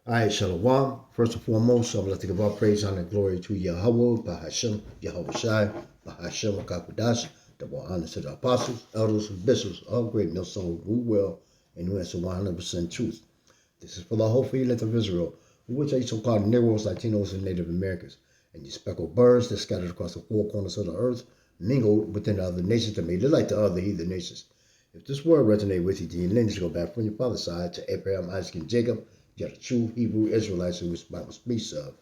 All right, Shalom. First and foremost, I would like to give all praise, honor, and glory to Yahweh, Bahashem, Yahweh Shai, Bahashem, Kakudash, double honor to the apostles, elders, and bishops of Great Millstone, who will and who answer 100% truth. This is for the whole elect of Israel, which are so-called Negroes, Latinos, and Native Americans, and these speckled birds that scattered across the four corners of the earth, mingled within the other nations that made it like the other heathen nations. If this word resonates with you, then your lineage go back from your father's side to Abraham, Isaac, and Jacob. You're the true Hebrew Israelites who this Bible speaks of.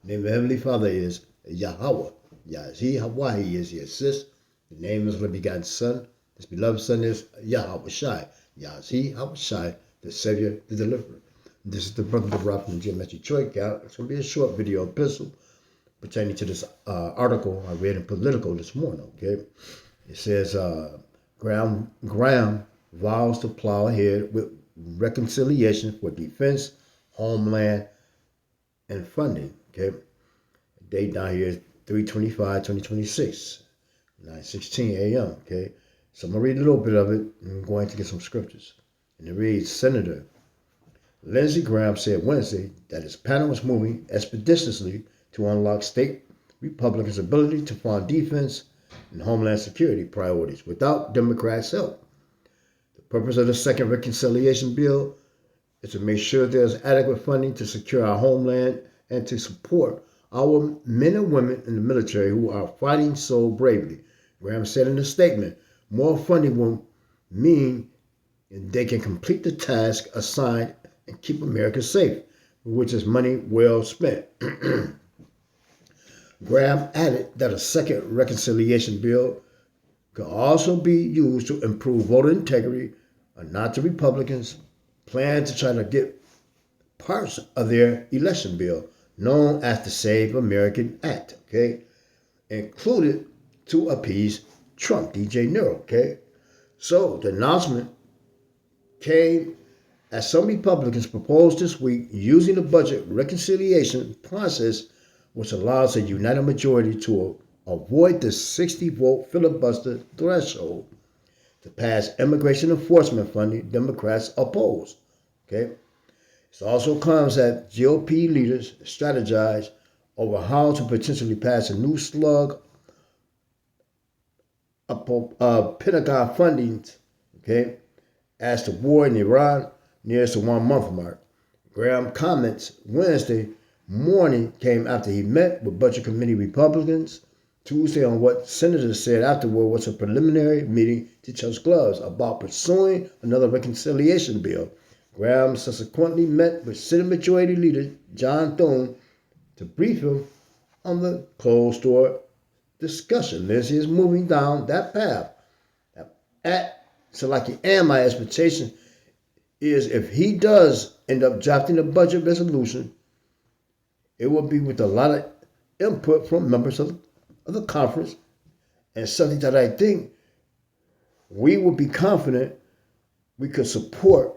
The name of Heavenly Father is Yahweh. Yah is He, Hawa He is, He assists. The name of His only begotten Son, His beloved Son is Yahweh Shai. Yah is He, Hawa Shai, the Savior, the Deliverer. This is the brother of Rock from Geometry Detroit. It's going to be a short video epistle pertaining to this article I read in Political this morning. Okay, it says Graham vows to plow ahead with reconciliation for defense, homeland, and funding. Okay, date down here is 3/25/2026, 9:16 a.m. Okay, so I'm gonna read a little bit of it, and I'm going to get some scriptures. And it reads: Senator Lindsey Graham said Wednesday that his panel is moving expeditiously to unlock state Republicans' ability to fund defense and homeland security priorities without Democrats' help. The purpose of the second reconciliation bill is to make sure there's adequate funding to secure our homeland and to support our men and women in the military who are fighting so bravely. Graham said in a statement, more funding will mean they can complete the task assigned and keep America safe, which is money well spent. Graham added that a second reconciliation bill could also be used to improve voter integrity. Not the Republicans plan to try to get parts of their election bill, known as the Save American Act, okay, included to appease Trump, DJ Nero, okay. So the announcement came as some Republicans proposed this week using the budget reconciliation process, which allows a united majority to avoid the 60-vote filibuster threshold to pass immigration enforcement funding Democrats oppose. Okay. It also comes as GOP leaders strategize over how to potentially pass a new slug of Pentagon funding, okay, as the war in Iran nears the 1 month mark. Graham comments Wednesday morning came after he met with Budget Committee Republicans Tuesday on what senators said afterward was a preliminary meeting to touch gloves about pursuing another reconciliation bill. Graham subsequently met with Senate Majority Leader John Thune to brief him on the closed-door discussion. Lindsey is moving down that path. And my expectation is if he does end up drafting a budget resolution, it will be with a lot of input from members of the conference and something that I think we would be confident we could support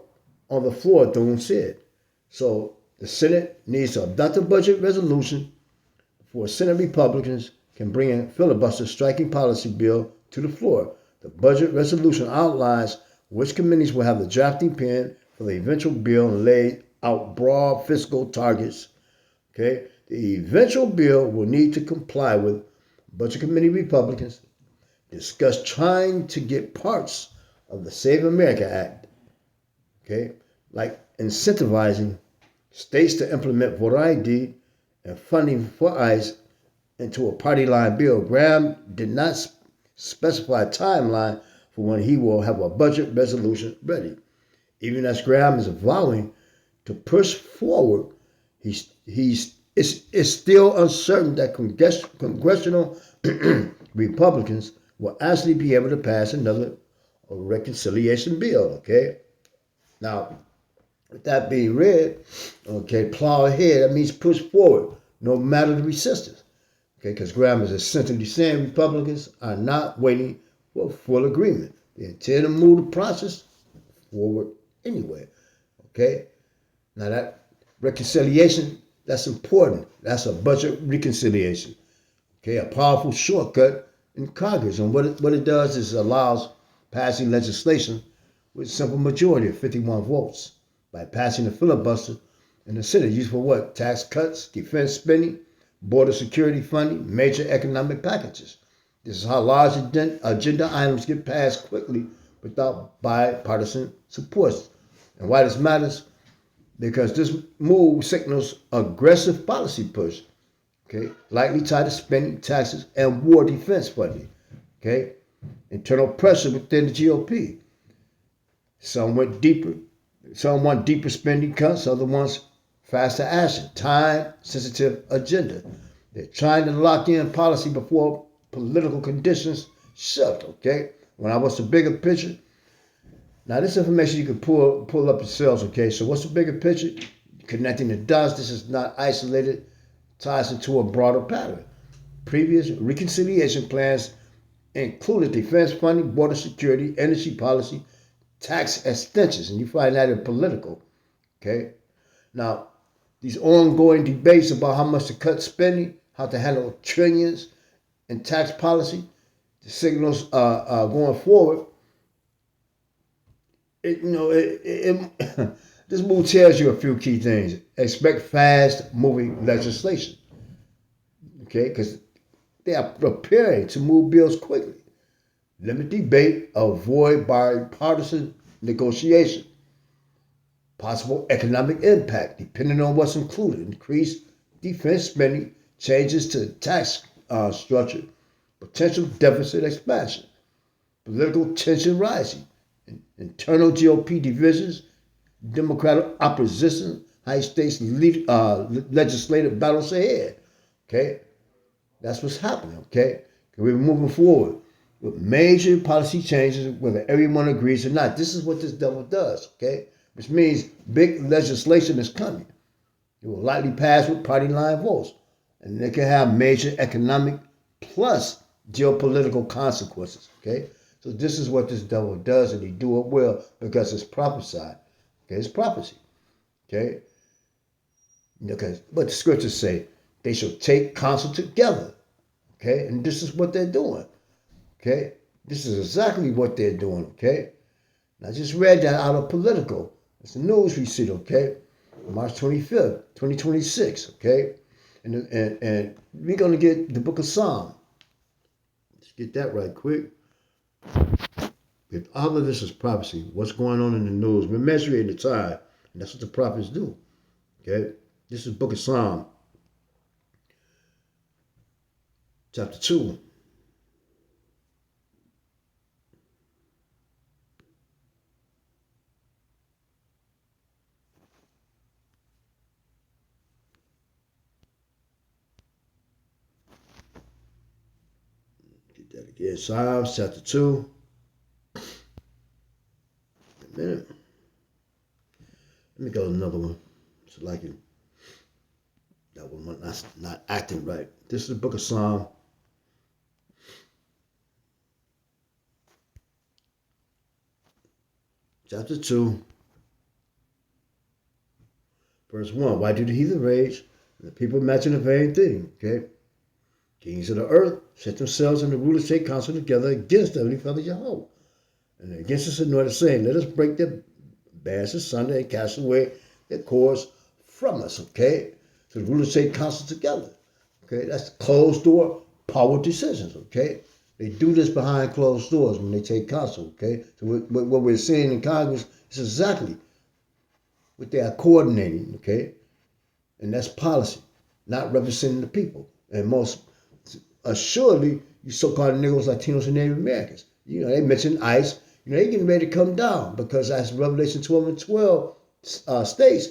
on the floor, Thune said. So the Senate needs to adopt a budget resolution before Senate Republicans can bring in filibuster striking policy bill to the floor. The budget resolution outlines which committees will have the drafting pen for the eventual bill and lay out broad fiscal targets. Okay, the eventual bill will need to comply with Budget Committee Republicans discuss trying to get parts of the Save America Act, okay, like incentivizing states to implement voter ID and funding for ICE into a party line bill. Graham did not specify a timeline for when he will have a budget resolution ready. Even as Graham is vowing to push forward, it's still uncertain that congressional Republicans will actually be able to pass another reconciliation bill, okay? Now, with that being read, okay, plow ahead, that means push forward, no matter the resistance, okay? Because Graham is essentially saying Republicans are not waiting for full agreement. They intend to move the process forward anyway, okay? Now that reconciliation, that's important. That's a budget reconciliation. Okay, a powerful shortcut in Congress. And what it does is allows passing legislation with a simple majority of 51 votes. By passing the filibuster, in the Senate used for what? Tax cuts, defense spending, border security funding, major economic packages. This is how large agenda items get passed quickly without bipartisan support. And why this matters? Because this move signals aggressive policy push, okay, likely tied to spending, taxes, and war defense funding, okay, internal pressure within the GOP. Some went deeper, some want deeper spending cuts, other ones faster action, time-sensitive agenda. They're trying to lock in policy before political conditions shift, okay? What's the bigger picture? Now, this information you can pull up yourselves, okay? So what's the bigger picture? Connecting the dots. This is not isolated, ties into a broader pattern. Previous reconciliation plans included defense funding, border security, energy policy, tax extensions, and you find that in political, okay? Now, these ongoing debates about how much to cut spending, how to handle trillions in tax policy, the signals going forward, this move tells you a few key things. Expect fast-moving legislation, okay? Because they are preparing to move bills quickly. Limit debate, avoid bipartisan negotiation. Possible economic impact, depending on what's included. Increased defense spending, changes to tax structure, potential deficit expansion, political tension rising, internal GOP divisions, Democratic opposition, high stakes legislative battles ahead. Okay, that's what's happening. Okay, we're moving forward with major policy changes, whether everyone agrees or not. This is what this devil does. Okay, which means big legislation is coming. It will likely pass with party line votes, and it can have major economic plus geopolitical consequences. Okay, so this is what this devil does, and he do it well because it's prophesied. Okay, it's prophecy. Okay, but the scriptures say they shall take counsel together. Okay, and this is what they're doing. Okay, this is exactly what they're doing. Okay, and I just read that out of Politico. It's a news receipt. Okay, March 25th, 2026. Okay, and we're gonna get the book of Psalm. Let's get that right quick. If all of this is prophecy, what's going on in the news? We're measuring the time, and that's what the prophets do. Okay, this is book of Psalm, chapter 2. Get that again. Psalms chapter 2. A minute. Let me go to another one. So like it, that one not acting right. This is the book of Psalm. Chapter 2. Verse 1. Why do the heathen rage? And the people imagine a vain thing. Okay. Kings of the earth set themselves and the rulers take counsel together against the Heavenly Father Jehovah. And against us anointed, saying, let us break their bands asunder and cast away their cords from us. Okay? So the rulers take counsel together. Okay? That's closed door power decisions. Okay? They do this behind closed doors when they take counsel. Okay? So what we're seeing in Congress is exactly what they are coordinating. Okay? And that's policy, not representing the people. And most assuredly, you so-called Negroes, Latinos, and Native Americans. They mentioned ICE. They're getting ready to come down because as Revelation 12 and 12 states,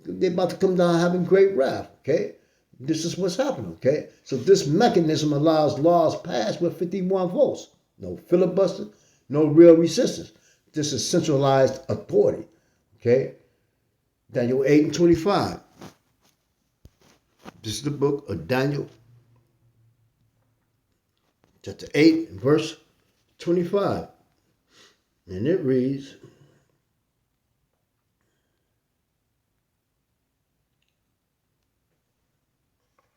they're about to come down having great wrath, okay? This is what's happening, okay? So this mechanism allows laws passed with 51 votes. No filibuster, no real resistance. This is centralized authority, okay? Daniel 8 and 25. This is the book of Daniel, chapter 8 and verse 25. And it reads,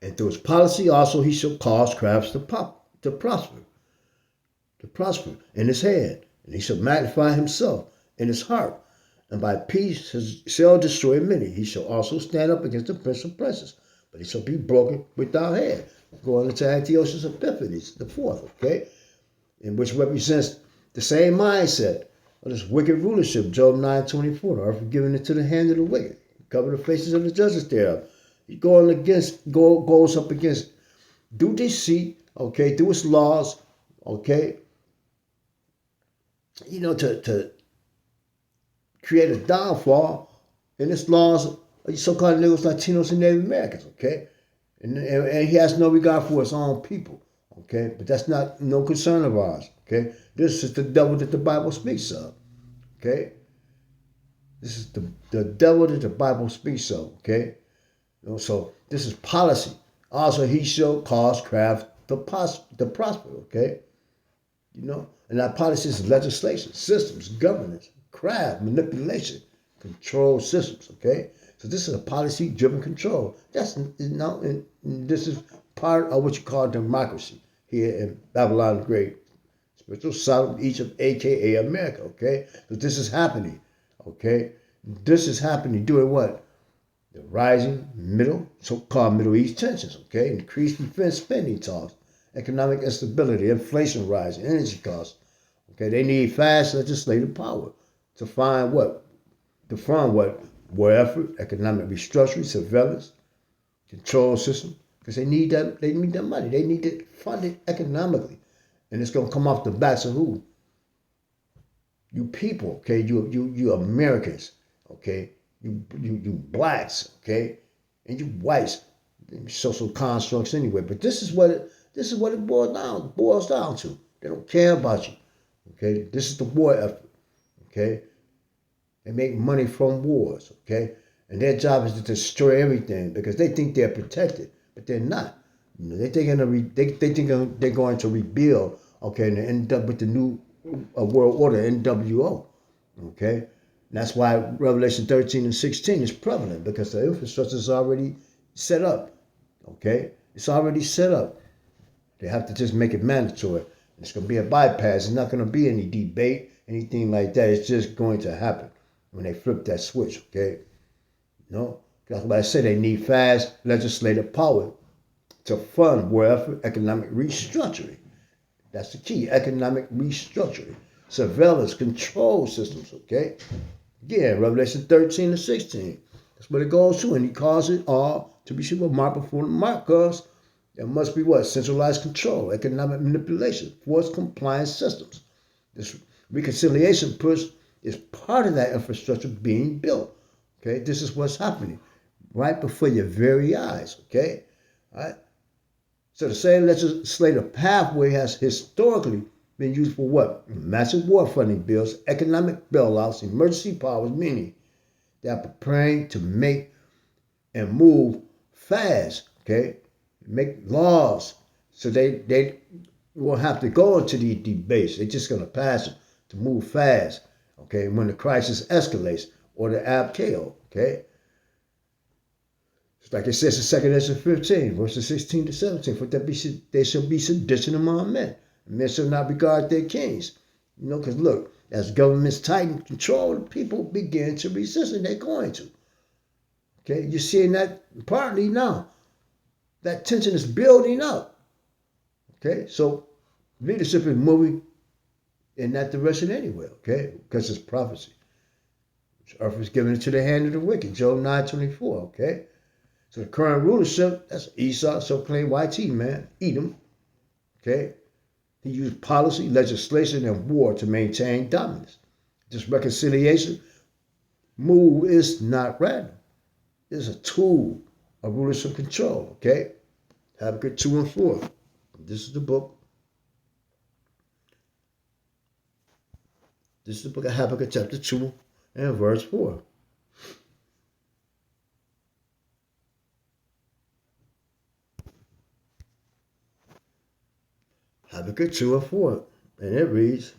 and through his policy also he shall cause crafts to prosper in his hand, and he shall magnify himself in his heart, And by peace shall destroy many. He shall also stand up against the prince of princes, but he shall be broken without head. Going into Antiochus Epiphanes, the fourth, okay? And which represents the same mindset of this wicked rulership, Job 9:24. The earth is given into the hand of the wicked. Cover the faces of the judges thereof. He goes up against through deceit, okay, through its laws, okay, to create a downfall in its laws of so-called Negros, Latinos, and Native Americans, okay? And he has no regard for his own people, okay? But that's not no concern of ours, okay? This is the devil that the Bible speaks of, okay? This is the devil that the Bible speaks of, okay? So this is policy. Also, he shall cause craft to prosper, okay? And that policy is legislation, systems, governance, craft, manipulation, control systems, okay? So this is a policy-driven control. This is part of what you call democracy here in Babylon the Great, spiritual Sodom, Egypt, aka America, okay? So this is happening, okay? This is happening during what? The rising so-called Middle East tensions, okay? Increased defense spending talks, economic instability, inflation rising, energy costs, okay? They need fast legislative power to fund what? War effort, economic restructuring, surveillance, control system, because they need that money. They need it funded economically. And it's gonna come off the backs of who? You people, okay? You Americans, okay? You blacks, okay? And you whites, social constructs anyway. But this is what it boils down to. They don't care about you. Okay? This is the war effort. Okay? They make money from wars, okay? And their job is to destroy everything because they think they're protected, but they're not. They think they're going to rebuild, okay, and end up with the new world order, NWO, okay? And that's why Revelation 13 and 16 is prevalent because the infrastructure is already set up, okay? It's already set up. They have to just make it mandatory. It's going to be a bypass. It's not going to be any debate, anything like that. It's just going to happen when they flip that switch, okay? That's why I say they need fast legislative power to fund war effort, economic restructuring. That's the key, economic restructuring. Surveillance, control systems, okay? Again, Revelation 13 and 16. That's what it goes to, and he calls it all to be super marked before the mark, because there must be what? Centralized control, economic manipulation, forced compliance systems. This reconciliation push is part of that infrastructure being built. Okay, this is what's happening right before your very eyes. Okay, all right. So the same legislative pathway has historically been used for what? Massive war funding bills, economic bailouts, emergency powers, meaning they are preparing to make and move fast. Okay, make laws so they won't have to go into these debates. They're just going to pass it to move fast. Okay, when the crisis escalates or the abkeo, okay? It's like it says in 2 Ezra 15, verses 16 to 17, for there shall be sedition among men. Men shall not regard their kings. Because look, as governments tighten control, the people begin to resist, and they're going to. Okay, you're seeing that partly now. That tension is building up. Okay, so leadership is moving in that direction anyway, okay? Because it's prophecy. The earth is given into the hand of the wicked, Job 9:24, okay? So the current rulership, that's Esau, so-claimed YT, man, Edom, okay? He used policy, legislation, and war to maintain dominance. This reconciliation move is not random. It's a tool of rulership control, okay? Habakkuk 2 and 4. This is the book. This is the book of Habakkuk chapter 2 and verse 4. Habakkuk 2 and 4. And it reads,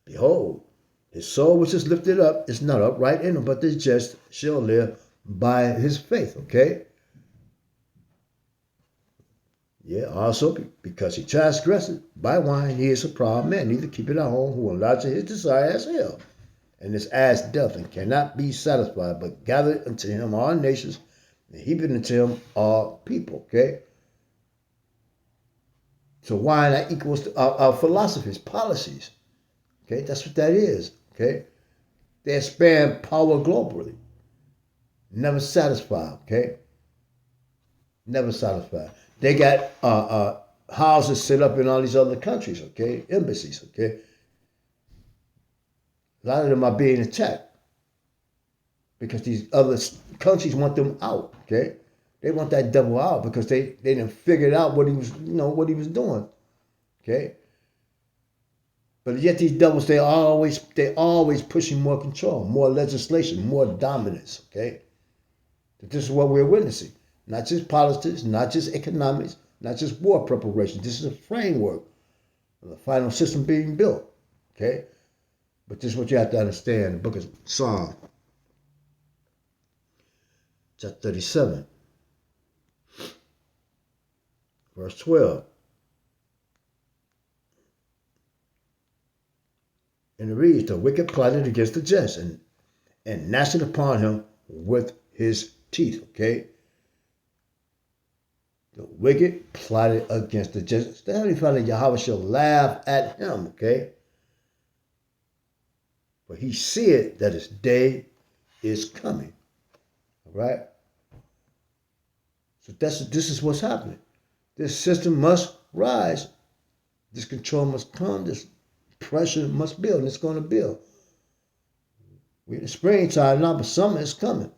Behold, his soul which is lifted up is not upright in him, but the just shall live by his faith. Okay? Yeah, also because he transgressed by wine, he is a proud man, neither keep it at home, who enlarges his desire as hell. and is as death, and cannot be satisfied, but gathered unto him all nations, and heaped unto him all people. Okay? So wine that equals to our philosophies, policies. Okay? That's what that is. Okay? They expand power globally. Never satisfied. Okay? Never satisfied. They got houses set up in all these other countries. Okay? Embassies. Okay? A lot of them are being attacked because these other countries want them out. Okay, they want that devil out because they didn't figure out what he was, what he was doing. Okay, but yet these devils they always pushing more control, more legislation, more dominance. Okay, this is what we're witnessing. Not just politics, not just economics, not just war preparation. This is a framework of the final system being built. Okay, but this is what you have to understand. The book of Psalm, chapter 37, verse 12. And it reads, the wicked plotted against the just and gnashed it upon him with his teeth. Okay? The wicked plotted against the just. The Heavenly Father Yahweh shall laugh at him. Okay? For he seeth that his day is coming. All right? So this is what's happening. This system must rise. This control must come. This pressure must build, and it's going to build. We're in the springtime now, but summer is coming.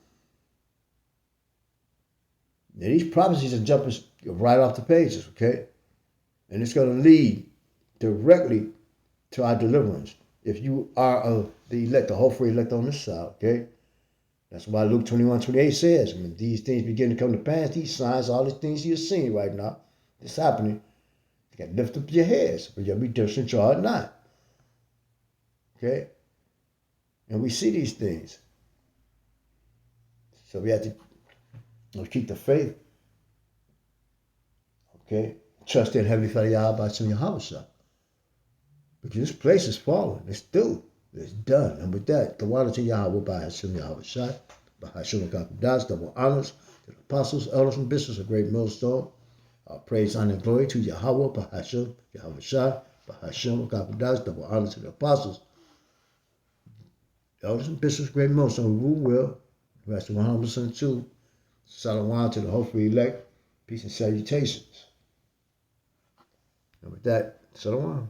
Now, these prophecies are jumping right off the pages, okay? And it's going to lead directly to our deliverance. If you are the elect, the hopeful elect on this side, okay? That's why Luke 21:28 says, when these things begin to come to pass, these signs, all these things you're seeing right now, it's happening. You got to lift up your heads, but you'll be different, you are not. Okay? And we see these things. So we have to keep the faith. Okay? Trust in Heavenly Father Yahweh Shem Yahweh. Because this place is falling. It's through. It's done. And with that, the water to Yahweh by Hashem Yahweh Shai, by Hashem Kapadas, double honors to the apostles, elders, and bishops of great millstone. Our praise, honor, and glory to Yahweh by Hashem Yahweh Shai, by Hashem Kapadas, double honors to the apostles, elders, and bishops of great millstone. Who will, rest 100% true. Shalom to the hopeful elect. Peace and salutations. And with that, shalom.